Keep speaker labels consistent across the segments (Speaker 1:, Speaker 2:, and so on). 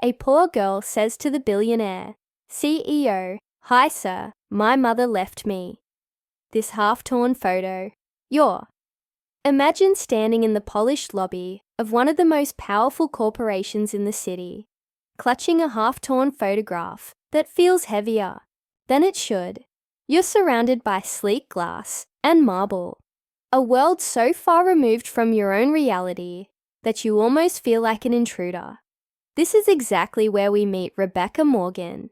Speaker 1: A poor girl says to the billionaire CEO, "Hi sir, my mother left me this half-torn photo. You're." Imagine standing in the polished lobby of one of the most powerful corporations in the city, clutching a half-torn photograph that feels heavier than it should. You're surrounded by sleek glass and marble, a world so far removed from your own reality that you almost feel like an intruder. This is exactly where we meet Rebecca Morgan,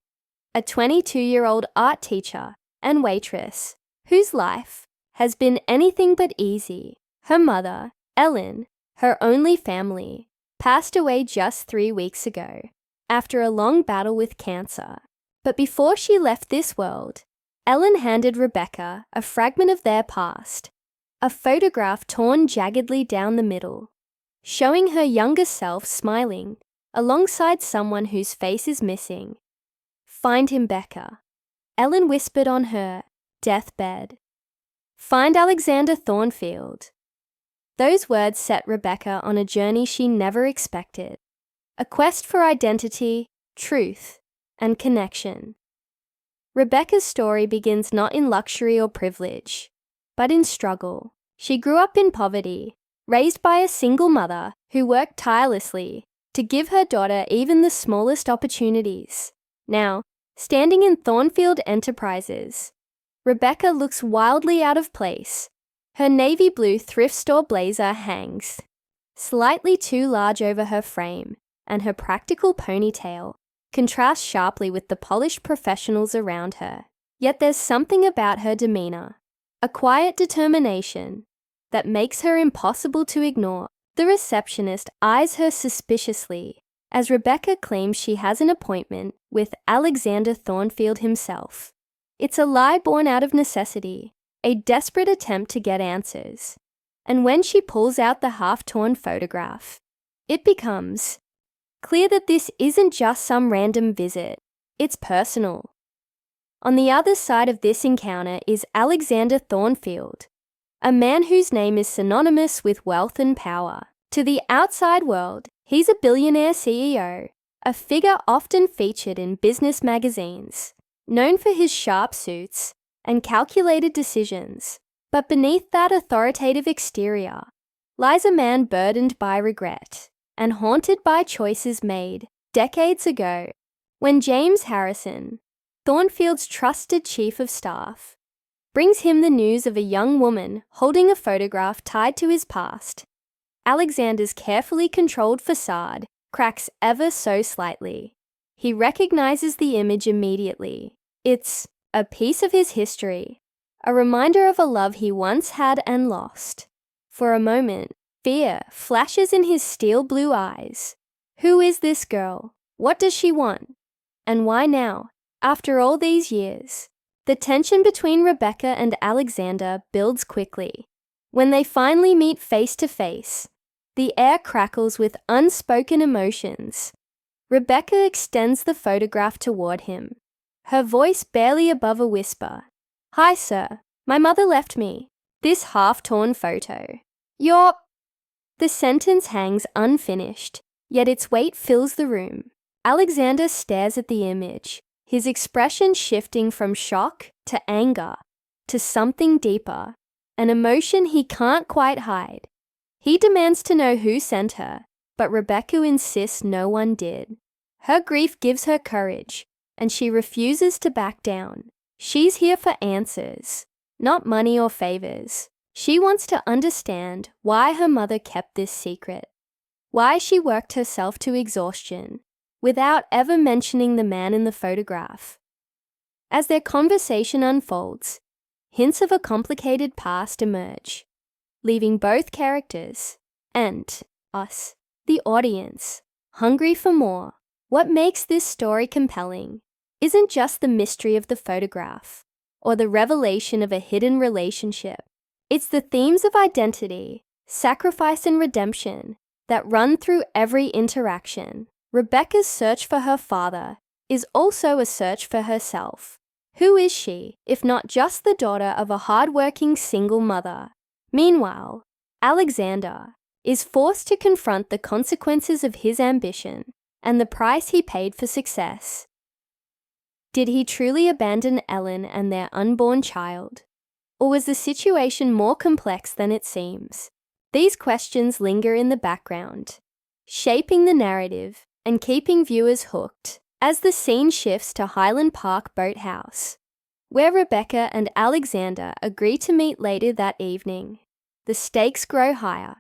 Speaker 1: a 22-year-old art teacher and waitress whose life has been anything but easy. Her mother, Ellen, her only family, passed away just 3 weeks ago after a long battle with cancer. But before she left this world, Ellen handed Rebecca a fragment of their past, a photograph torn jaggedly down the middle, showing her younger self smiling alongside someone whose face is missing. "Find him, Becca," Ellen whispered on her deathbed. "Find Alexander Thornfield." Those words set Rebecca on a journey she never expected, a quest for identity, truth, and connection. Rebecca's story begins not in luxury or privilege, but in struggle. She grew up in poverty, raised by a single mother who worked tirelessly to give her daughter even the smallest opportunities. Now, standing in Thornfield Enterprises, Rebecca looks wildly out of place. Her navy blue thrift store blazer hangs slightly too large over her frame, and her practical ponytail contrasts sharply with the polished professionals around her. Yet there's something about her demeanor, a quiet determination, that makes her impossible to ignore. The receptionist eyes her suspiciously as Rebecca claims she has an appointment with Alexander Thornfield himself. It's a lie born out of necessity, a desperate attempt to get answers. And when she pulls out the half-torn photograph, it becomes clear that this isn't just some random visit, it's personal. On the other side of this encounter is Alexander Thornfield, a man whose name is synonymous with wealth and power. To the outside world, he's a billionaire CEO, a figure often featured in business magazines, known for his sharp suits and calculated decisions. But beneath that authoritative exterior lies a man burdened by regret and haunted by choices made decades ago. When James Harrison, Thornfield's trusted chief of staff, brings him the news of a young woman holding a photograph tied to his past, Alexander's carefully controlled facade cracks ever so slightly. He recognizes the image immediately. It's a piece of his history, a reminder of a love he once had and lost. For a moment, fear flashes in his steel blue eyes. Who is this girl? What does she want? And why now, after all these years? The tension between Rebecca and Alexander builds quickly. When they finally meet face to face, the air crackles with unspoken emotions. Rebecca extends the photograph toward him, her voice barely above a whisper. "Hi, sir. My mother left me this half-torn photo. You're..." The sentence hangs unfinished, yet its weight fills the room. Alexander stares at the image, his expression shifting from shock to anger to something deeper, an emotion he can't quite hide. He demands to know who sent her, but Rebecca insists no one did. Her grief gives her courage, and she refuses to back down. She's here for answers, not money or favors. She wants to understand why her mother kept this secret, why she worked herself to exhaustion without ever mentioning the man in the photograph. As their conversation unfolds, hints of a complicated past emerge, leaving both characters and us, the audience, hungry for more. What makes this story compelling isn't just the mystery of the photograph or the revelation of a hidden relationship. It's the themes of identity, sacrifice, and redemption that run through every interaction. Rebecca's search for her father is also a search for herself. Who is she, if not just the daughter of a hardworking single mother? Meanwhile, Alexander is forced to confront the consequences of his ambition. and the price he paid for success. Did he truly abandon Ellen and their unborn child? Or was the situation more complex than it seems? These questions linger in the background, shaping the narrative and keeping viewers hooked as the scene shifts to Highland Park Boathouse, where Rebecca and Alexander agree to meet later that evening. The stakes grow higher.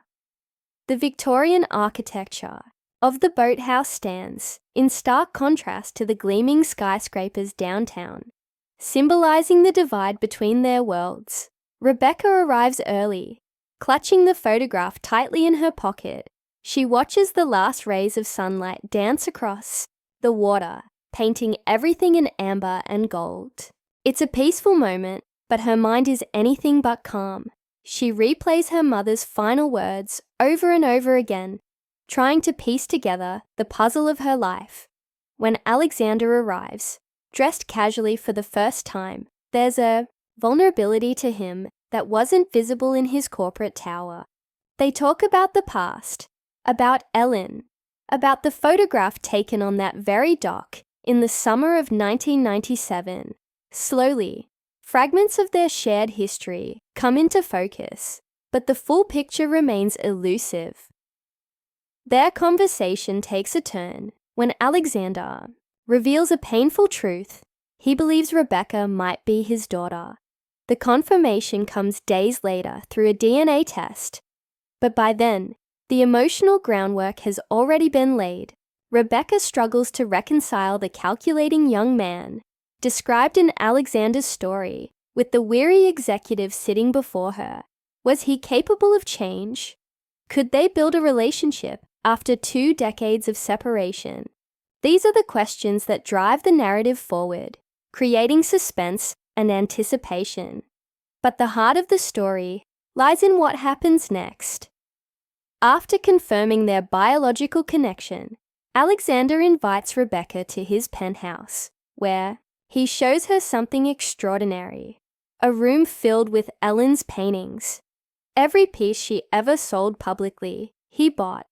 Speaker 1: The Victorian architecture of the boathouse stands in stark contrast to the gleaming skyscrapers downtown, symbolizing the divide between their worlds. Rebecca arrives early. Clutching the photograph tightly in her pocket, she watches the last rays of sunlight dance across the water, painting everything in amber and gold. It's a peaceful moment, but her mind is anything but calm. She replays her mother's final words over and over again, trying to piece together the puzzle of her life. When Alexander arrives, dressed casually for the first time, there's a vulnerability to him that wasn't visible in his corporate tower. They talk about the past, about Ellen, about the photograph taken on that very dock in the summer of 1997. Slowly, fragments of their shared history come into focus, but the full picture remains elusive. Their conversation takes a turn when Alexander reveals a painful truth. He believes Rebecca might be his daughter. The confirmation comes days later through a DNA test, but by then, the emotional groundwork has already been laid. Rebecca struggles to reconcile the calculating young man, described in Alexander's story, with the weary executive sitting before her. Was he capable of change? Could they build a relationship after 2 decades of separation? These are the questions that drive the narrative forward, creating suspense and anticipation. But the heart of the story lies in what happens next. After confirming their biological connection, Alexander invites Rebecca to his penthouse, where he shows her something extraordinary, a room filled with Ellen's paintings. Every piece she ever sold publicly, he bought,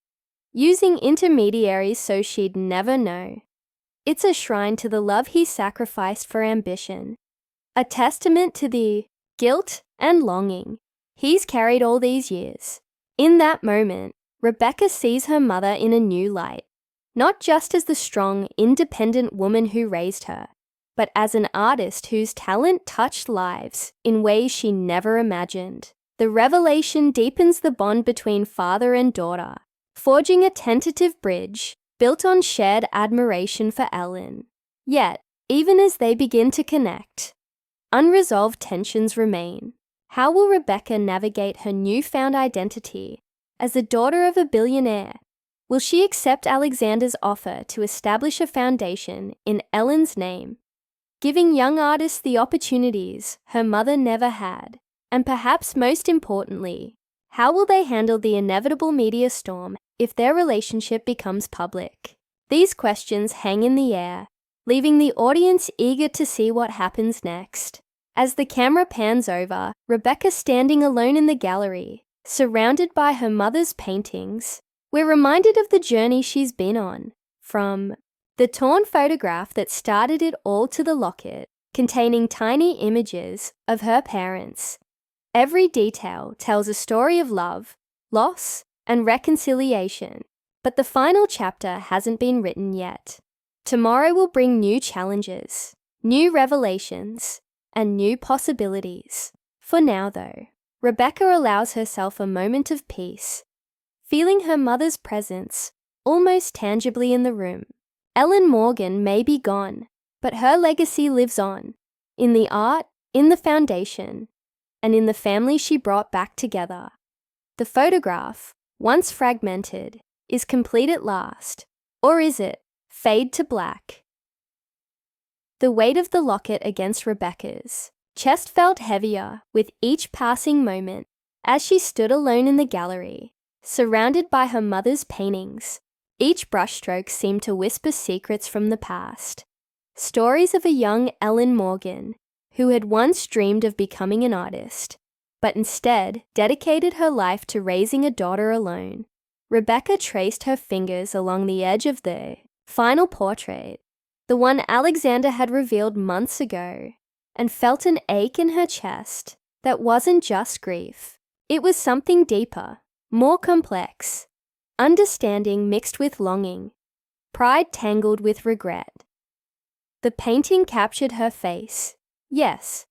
Speaker 1: using intermediaries so she'd never know. It's a shrine to the love he sacrificed for ambition, a testament to the guilt and longing he's carried all these years. In that moment, Rebecca sees her mother in a new light, not just as the strong, independent woman who raised her, but as an artist whose talent touched lives in ways she never imagined. The revelation deepens the bond between father and daughter, forging a tentative bridge built on shared admiration for Ellen. Yet, even as they begin to connect, unresolved tensions remain. How will Rebecca navigate her newfound identity as the daughter of a billionaire? Will she accept Alexander's offer to establish a foundation in Ellen's name, giving young artists the opportunities her mother never had? And perhaps most importantly, how will they handle the inevitable media storm if their relationship becomes public? These questions hang in the air, leaving the audience eager to see what happens next. As the camera pans over, Rebecca standing alone in the gallery, surrounded by her mother's paintings, we're reminded of the journey she's been on, from the torn photograph that started it all to the locket, containing tiny images of her parents. Every detail tells a story of love, loss, and reconciliation, but the final chapter hasn't been written yet. Tomorrow will bring new challenges, new revelations, and new possibilities. For now, though, Rebecca allows herself a moment of peace, feeling her mother's presence almost tangibly in the room. Ellen Morgan may be gone, but her legacy lives on, in the art, in the foundation, and in the family she brought back together. The photograph, once fragmented, is complete at last, or is it fade to black? The weight of the locket against Rebecca's chest felt heavier with each passing moment as she stood alone in the gallery, surrounded by her mother's paintings. Each brushstroke seemed to whisper secrets from the past, stories of a young Ellen Morgan who had once dreamed of becoming an artist, but instead dedicated her life to raising a daughter alone. Rebecca traced her fingers along the edge of the final portrait, the one Alexander had revealed months ago, and felt an ache in her chest that wasn't just grief. It was something deeper, more complex, understanding mixed with longing, pride tangled with regret. The painting captured her face, yes,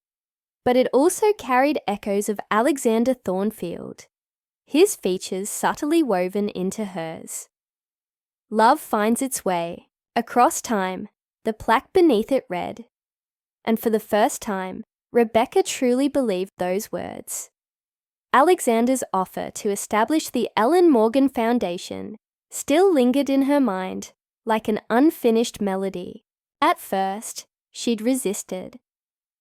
Speaker 1: but it also carried echoes of Alexander Thornfield, his features subtly woven into hers. Love finds its way, across time, the plaque beneath it read. And for the first time, Rebecca truly believed those words. Alexander's offer to establish the Ellen Morgan Foundation still lingered in her mind like an unfinished melody. At first, she'd resisted.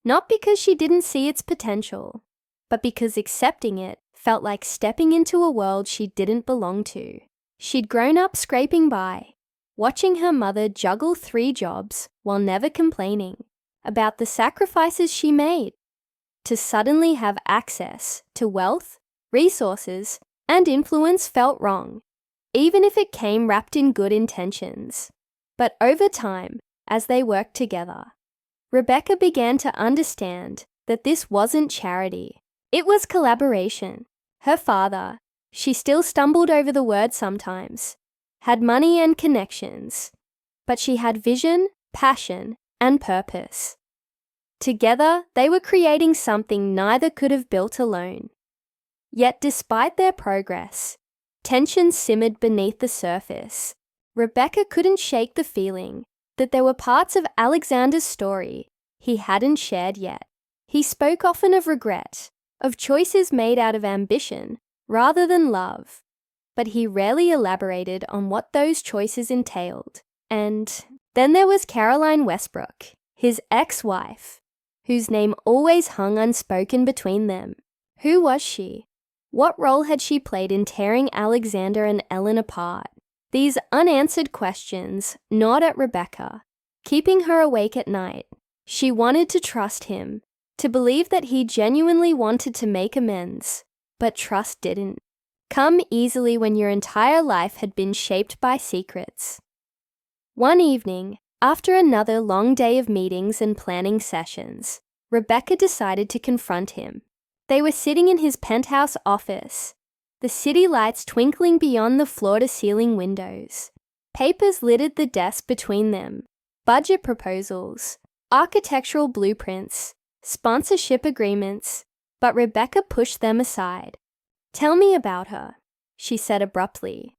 Speaker 1: Not because she didn't see its potential, but because accepting it felt like stepping into a world she didn't belong to. She'd grown up scraping by, watching her mother juggle 3 jobs while never complaining about the sacrifices she made. To suddenly have access to wealth, resources, and influence felt wrong, even if it came wrapped in good intentions. But over time, as they worked together, Rebecca began to understand that this wasn't charity. It was collaboration. Her father, she still stumbled over the word sometimes, had money and connections, but she had vision, passion, and purpose. Together, they were creating something neither could have built alone. Yet despite their progress, tension simmered beneath the surface. Rebecca couldn't shake the feeling that there were parts of Alexander's story he hadn't shared yet. He spoke often of regret, of choices made out of ambition rather than love, but he rarely elaborated on what those choices entailed. And then there was Caroline Westbrook, his ex-wife, whose name always hung unspoken between them. Who was she? What role had she played in tearing Alexander and Ellen apart? These unanswered questions gnawed at Rebecca, keeping her awake at night. She wanted to trust him, to believe that he genuinely wanted to make amends, but trust didn't come easily when your entire life had been shaped by secrets. One evening, after another long day of meetings and planning sessions, Rebecca decided to confront him. They were sitting in his penthouse office, the city lights twinkling beyond the floor-to-ceiling windows. Papers littered the desk between them, budget proposals, architectural blueprints, sponsorship agreements, but Rebecca pushed them aside. "Tell me about her," she said abruptly,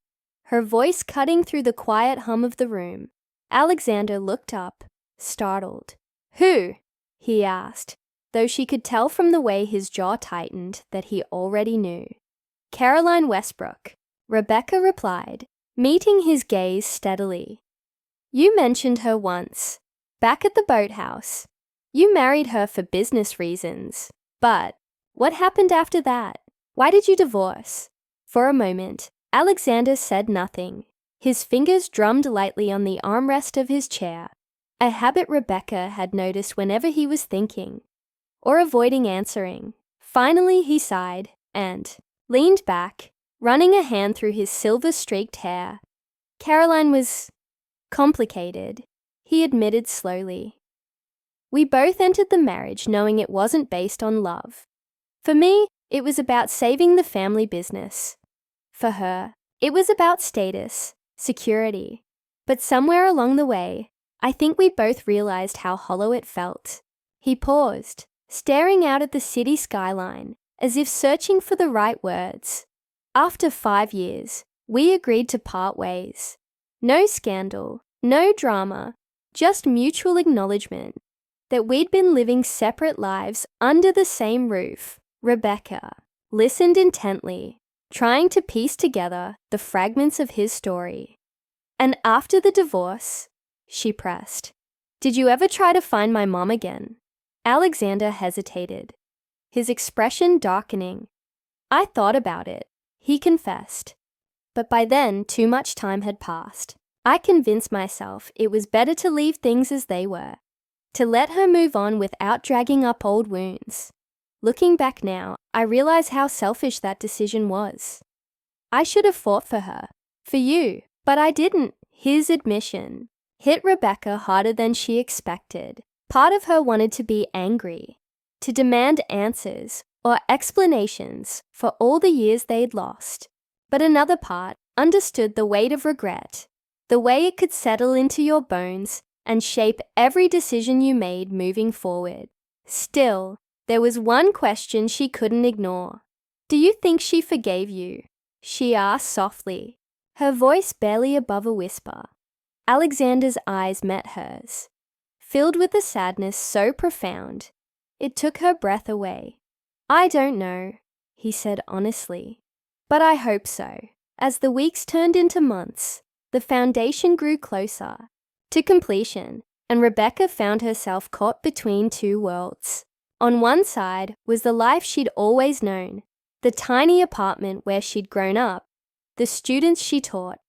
Speaker 1: her voice cutting through the quiet hum of the room. Alexander looked up, startled. "Who?" he asked, though she could tell from the way his jaw tightened that he already knew. "Caroline Westbrook," Rebecca replied, meeting his gaze steadily. "You mentioned her once, back at the boathouse. You married her for business reasons. But what happened after that? Why did you divorce?" For a moment, Alexander said nothing. His fingers drummed lightly on the armrest of his chair, a habit Rebecca had noticed whenever he was thinking or avoiding answering. Finally, he sighed and leaned back, running a hand through his silver-streaked hair. "Caroline was complicated," he admitted slowly. "We both entered the marriage knowing it wasn't based on love. For me, it was about saving the family business. For her, it was about status, security. But somewhere along the way, I think we both realized how hollow it felt." He paused, staring out at the city skyline, as if searching for the right words. "After 5 years, we agreed to part ways. No scandal, no drama, just mutual acknowledgement that we'd been living separate lives under the same roof." Rebecca listened intently, trying to piece together the fragments of his story. "And after the divorce," she pressed, "did you ever try to find my mom again?" Alexander hesitated, his expression darkening. "I thought about it," he confessed. "But by then, too much time had passed. I convinced myself it was better to leave things as they were, to let her move on without dragging up old wounds. Looking back now, I realize how selfish that decision was. I should have fought for her, for you, but I didn't," His admission hit Rebecca harder than she expected. Part of her wanted to be angry, to demand answers or explanations for all the years they'd lost. But another part understood the weight of regret, the way it could settle into your bones and shape every decision you made moving forward. Still, there was one question she couldn't ignore. "Do you think she forgave you?" she asked softly, her voice barely above a whisper. Alexander's eyes met hers, filled with a sadness so profound, it took her breath away. "I don't know," he said honestly, "but I hope so." As the weeks turned into months, the foundation grew closer to completion, and Rebecca found herself caught between two worlds. On one side was the life she'd always known, the tiny apartment where she'd grown up, the students she taught,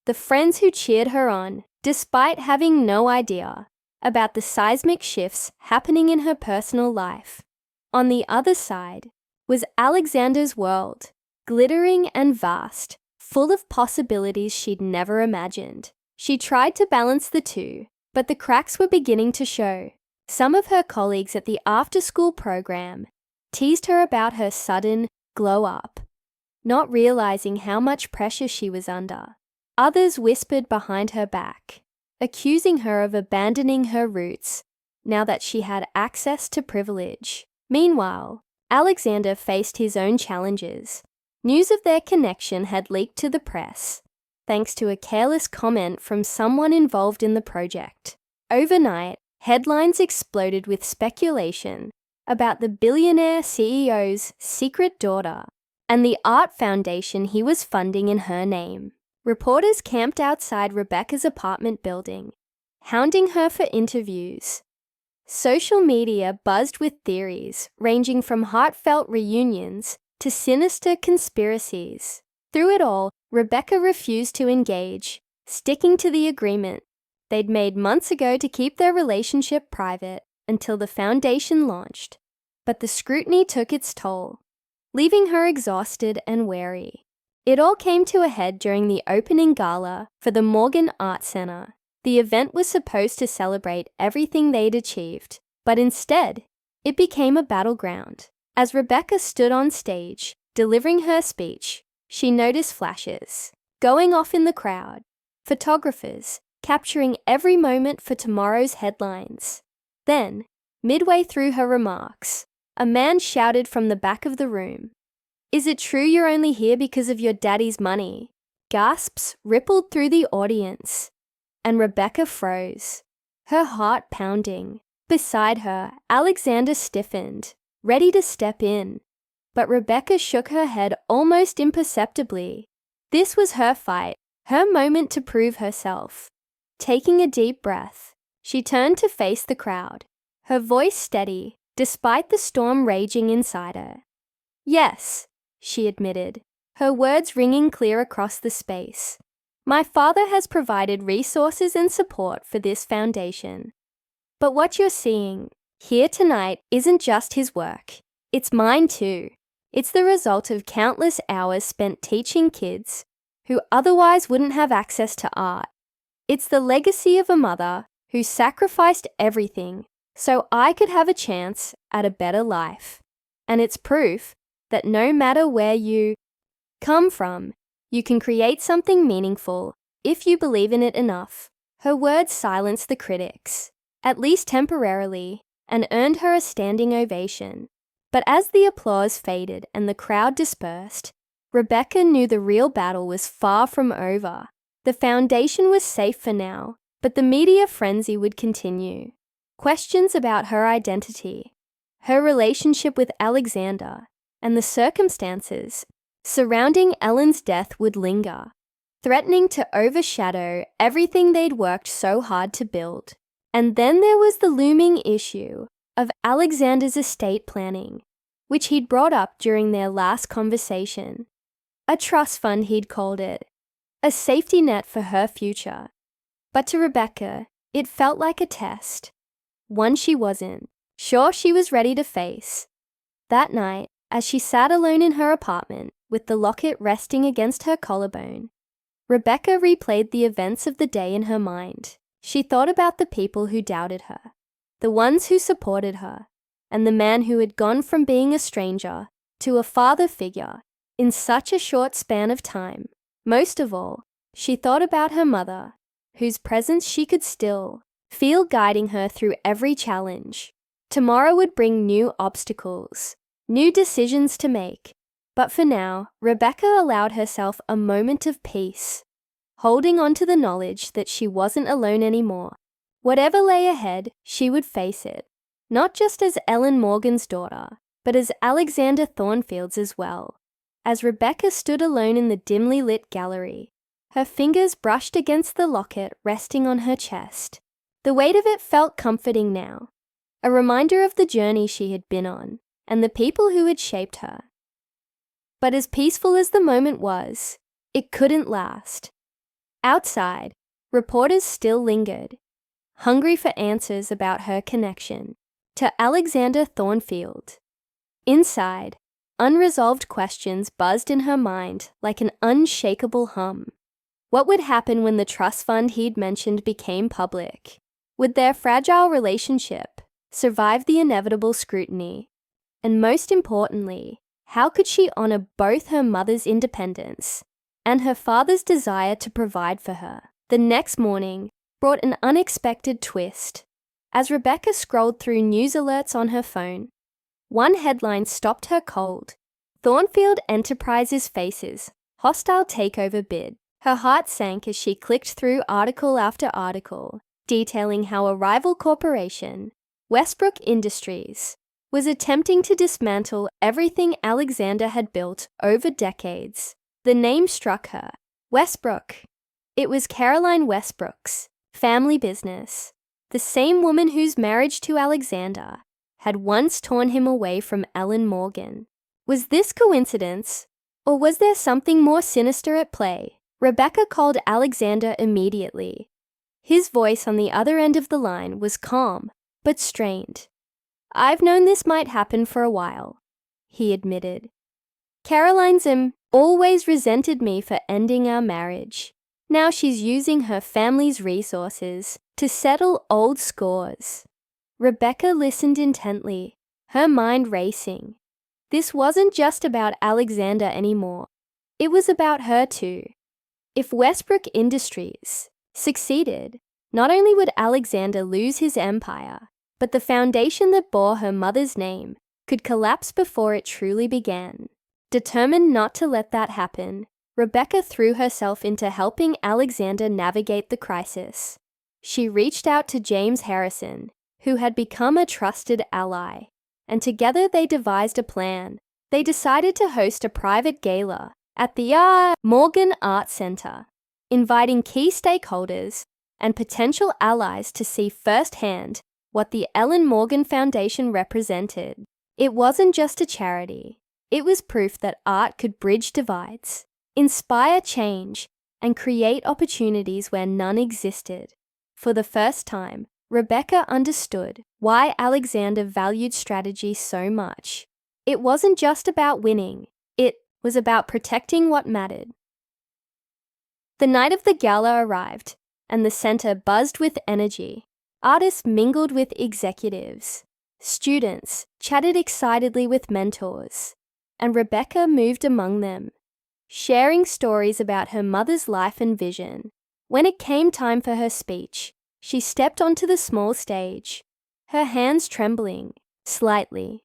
Speaker 1: the friends who cheered her on, despite having no idea about the seismic shifts happening in her personal life. On the other side was Alexander's world, glittering and vast, full of possibilities she'd never imagined. She tried to balance the two, but the cracks were beginning to show. Some of her colleagues at the after-school program teased her about her sudden glow-up, not realizing how much pressure she was under. Others whispered behind her back, accusing her of abandoning her roots now that she had access to privilege. Meanwhile, Alexander faced his own challenges. News of their connection had leaked to the press, thanks to a careless comment from someone involved in the project. Overnight, headlines exploded with speculation about the billionaire CEO's secret daughter and the art foundation he was funding in her name. Reporters camped outside Rebecca's apartment building, hounding her for interviews. Social media buzzed with theories ranging from heartfelt reunions to sinister conspiracies. Through it all, Rebecca refused to engage, sticking to the agreement they'd made months ago to keep their relationship private until the foundation launched. But the scrutiny took its toll, leaving her exhausted and wary. It all came to a head during the opening gala for the Morgan Art Center. The event was supposed to celebrate everything they'd achieved, but instead, it became a battleground. As Rebecca stood on stage, delivering her speech, she noticed flashes going off in the crowd, photographers capturing every moment for tomorrow's headlines. Then, midway through her remarks, a man shouted from the back of the room, "Is it true you're only here because of your daddy's money?" Gasps rippled through the audience, and Rebecca froze, her heart pounding. Beside her, Alexander stiffened, ready to step in. But Rebecca shook her head almost imperceptibly. This was her fight, her moment to prove herself. Taking a deep breath, she turned to face the crowd, her voice steady despite the storm raging inside her. "Yes," she admitted, her words ringing clear across the space. "My father has provided resources and support for this foundation. But what you're seeing here tonight isn't just his work. It's mine too. It's the result of countless hours spent teaching kids who otherwise wouldn't have access to art. It's the legacy of a mother who sacrificed everything so I could have a chance at a better life. And it's proof that no matter where you come from, you can create something meaningful if you believe in it enough." Her words silenced the critics, at least temporarily, and earned her a standing ovation. But as the applause faded and the crowd dispersed, Rebecca knew the real battle was far from over. The foundation was safe for now, but the media frenzy would continue. Questions about her identity, her relationship with Alexander, and the circumstances surrounding Ellen's death would linger, threatening to overshadow everything they'd worked so hard to build. And then there was the looming issue of Alexander's estate planning, which he'd brought up during their last conversation. A trust fund, he'd called it, a safety net for her future. But to Rebecca, it felt like a test, one she wasn't sure she was ready to face. That night, as she sat alone in her apartment with the locket resting against her collarbone, Rebecca replayed the events of the day in her mind. She thought about the people who doubted her, the ones who supported her, and the man who had gone from being a stranger to a father figure in such a short span of time. Most of all, she thought about her mother, whose presence she could still feel guiding her through every challenge. Tomorrow would bring new obstacles, new decisions to make, but for now, Rebecca allowed herself a moment of peace, holding on to the knowledge that she wasn't alone anymore. Whatever lay ahead, she would face it, not just as Ellen Morgan's daughter, but as Alexander Thornfield's as well. As Rebecca stood alone in the dimly lit gallery, her fingers brushed against the locket resting on her chest. The weight of it felt comforting now, a reminder of the journey she had been on and the people who had shaped her. But as peaceful as the moment was, it couldn't last. Outside, reporters still lingered, hungry for answers about her connection to Alexander Thornfield. Inside, unresolved questions buzzed in her mind like an unshakable hum. What would happen when the trust fund he'd mentioned became public? Would their fragile relationship survive the inevitable scrutiny? And most importantly, how could she honor both her mother's independence and her father's desire to provide for her? The next morning brought an unexpected twist. As Rebecca scrolled through news alerts on her phone, one headline stopped her cold. Thornfield Enterprises faces hostile takeover bid. Her heart sank as she clicked through article after article, detailing how a rival corporation, Westbrook Industries, was attempting to dismantle everything Alexander had built over decades. The name struck her. Westbrook. It was Caroline Westbrook's family business, the same woman whose marriage to Alexander had once torn him away from Ellen Morgan. Was this coincidence, or was there something more sinister at play? Rebecca called Alexander immediately. His voice on the other end of the line was calm, but strained. "I've known this might happen for a while," he admitted. "Caroline's always resented me for ending our marriage. Now she's using her family's resources to settle old scores." Rebecca listened intently, her mind racing. This wasn't just about Alexander anymore. It was about her too. If Westbrook Industries succeeded, not only would Alexander lose his empire, but the foundation that bore her mother's name could collapse before it truly began. Determined not to let that happen, Rebecca threw herself into helping Alexander navigate the crisis. She reached out to James Harrison, who had become a trusted ally, and together they devised a plan. They decided to host a private gala at the Morgan Art Center, inviting key stakeholders and potential allies to see firsthand what the Ellen Morgan Foundation represented. It wasn't just a charity. It was proof that art could bridge divides, inspire change, and create opportunities where none existed. For the first time, Rebecca understood why Alexander valued strategy so much. It wasn't just about winning. It was about protecting what mattered. The night of the gala arrived, and the center buzzed with energy. Artists mingled with executives. Students chatted excitedly with mentors, and Rebecca moved among them, sharing stories about her mother's life and vision. When it came time for her speech, she stepped onto the small stage, her hands trembling slightly.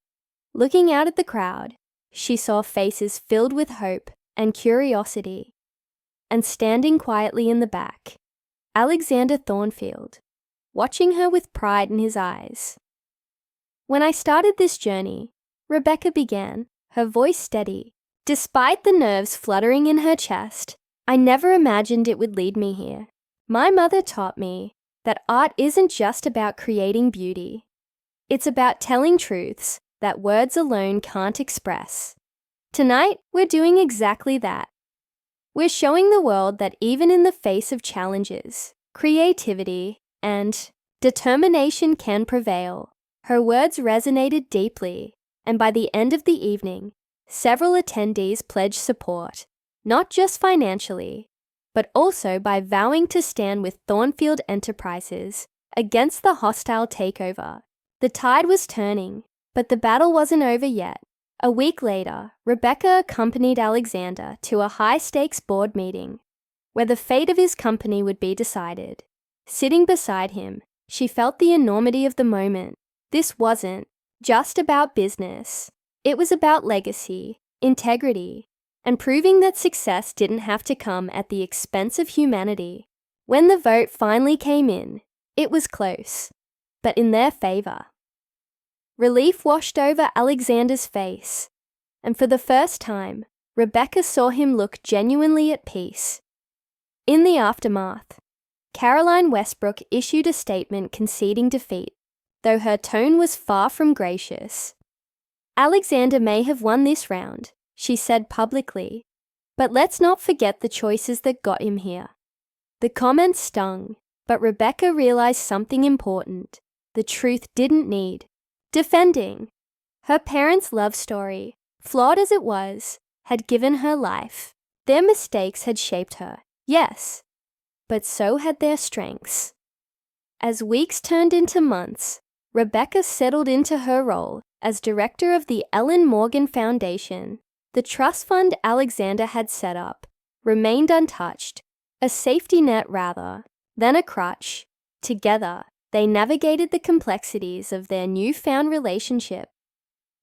Speaker 1: Looking out at the crowd, she saw faces filled with hope and curiosity. And standing quietly in the back, Alexander Thornfield, watching her with pride in his eyes. "When I started this journey," Rebecca began, her voice steady. "Despite the nerves fluttering in her chest, I never imagined it would lead me here. My mother taught me that art isn't just about creating beauty. It's about telling truths that words alone can't express. Tonight, we're doing exactly that. We're showing the world that even in the face of challenges, creativity and determination can prevail." Her words resonated deeply, and by the end of the evening, several attendees pledged support, not just financially, but also by vowing to stand with Thornfield Enterprises against the hostile takeover. The tide was turning, but the battle wasn't over yet. A week later, Rebecca accompanied Alexander to a high-stakes board meeting, where the fate of his company would be decided. Sitting beside him, she felt the enormity of the moment. This wasn't just about business. It was about legacy, integrity, and proving that success didn't have to come at the expense of humanity. When the vote finally came in, it was close, but in their favor. Relief washed over Alexander's face, and for the first time, Rebecca saw him look genuinely at peace. In the aftermath, Caroline Westbrook issued a statement conceding defeat, though her tone was far from gracious. Alexander may have won this round, she said publicly, but let's not forget the choices that got him here. The comments stung, but Rebecca realized something important. The truth didn't need defending. Her parents' love story, flawed as it was, had given her life. Their mistakes had shaped her, yes, but so had their strengths. As weeks turned into months, Rebecca settled into her role as director of the Ellen Morgan Foundation. The trust fund Alexander had set up remained untouched, a safety net rather than a crutch. Together, they navigated the complexities of their newfound relationship,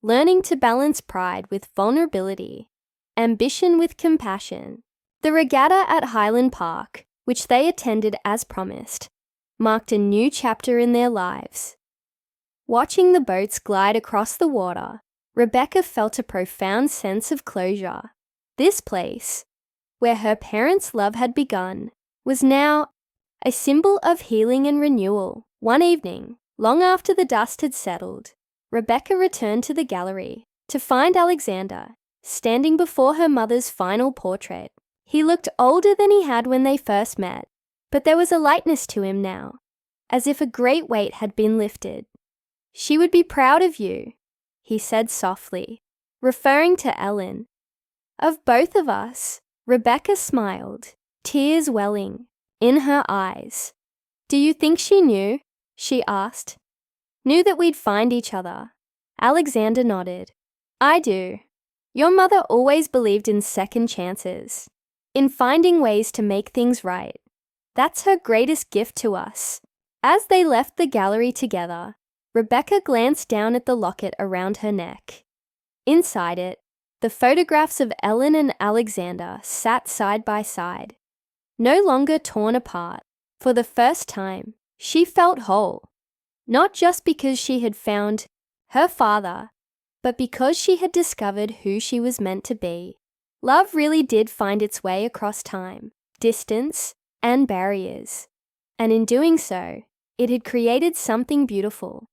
Speaker 1: learning to balance pride with vulnerability, ambition with compassion. The regatta at Highland Park, which they attended as promised, marked a new chapter in their lives. Watching the boats glide across the water, Rebecca felt a profound sense of closure. This place, where her parents' love had begun, was now a symbol of healing and renewal. One evening, long after the dust had settled, Rebecca returned to the gallery to find Alexander standing before her mother's final portrait. He looked older than he had when they first met, but there was a lightness to him now, as if a great weight had been lifted. "She would be proud of you," he said softly, referring to Ellen. "Of both of us." Rebecca smiled, tears welling in her eyes. "Do you think she knew?" she asked. "Knew that we'd find each other?" Alexander nodded. "I do. Your mother always believed in second chances, in finding ways to make things right. That's her greatest gift to us." As they left the gallery together, Rebecca glanced down at the locket around her neck. Inside it, the photographs of Ellen and Alexander sat side by side, no longer torn apart. For the first time, she felt whole, not just because she had found her father, but because she had discovered who she was meant to be. Love really did find its way across time, distance, and barriers, and in doing so, it had created something beautiful.